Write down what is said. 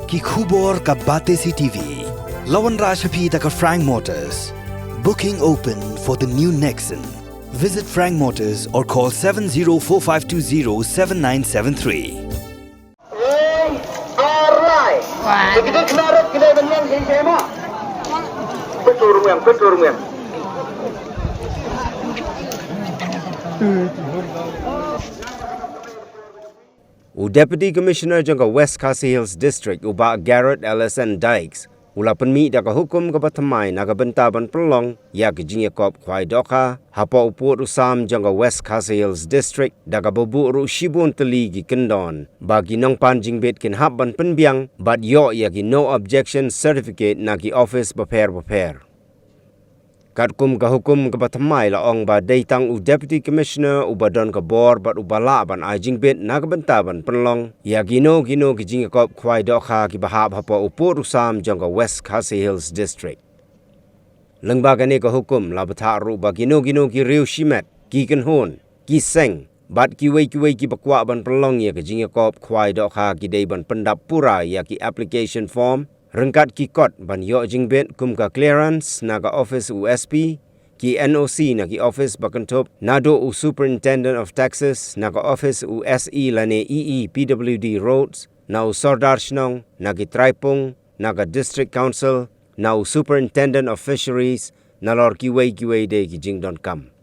ki khubor ka bate si TV. Lawan Rashapi taka Frank Motors. Booking open for the new Nexon. Visit Frank Motors or call 7045207973. Alright. Begitu kenarat kita benar sini semua. Betul mem. Deputy Commissioner jangka West Khasi Hills District uba Garrett LSN Dykes ula penmi daga hukum ke batamai naga bentaban pelong ya ke Jingïakop Khwai Dohkha hapa upur usam jangka West Khasi Hills District daga bebu ru shibun teli gi kendon bagi nong pan Jingbit kin habban penbiang but yo ya ki no objection certificate nagi office beper. Katkum ka hukum ka batamai la ong ba datang Deputy Commissioner ubadon ka bor bat ubala ban ai Jingbit nagabentaban penlong ya gino ki Jingïakop Khwai Dohkha ki bahab hapa upur usam jangka West Khasi Hills District. Lengbaga ni ka hukum la bataru ba gino ki riu shimet ki kenhon ki seng bat ki wei ki bakwa ban penlong ya ka Jingïakop Khwai Dohkha ki dei ban pendap pura ya ki application form rengkat ki kot ban yo Jingbit kum ka clearance naga office USP ki NOC nagi office bakantop nado u superintendent of taxes naga office USE lane EE PWD roads na u sordar shnong nagi traipung naga district council na u superintendent of fisheries na lor ki wei de ki jingdon kam.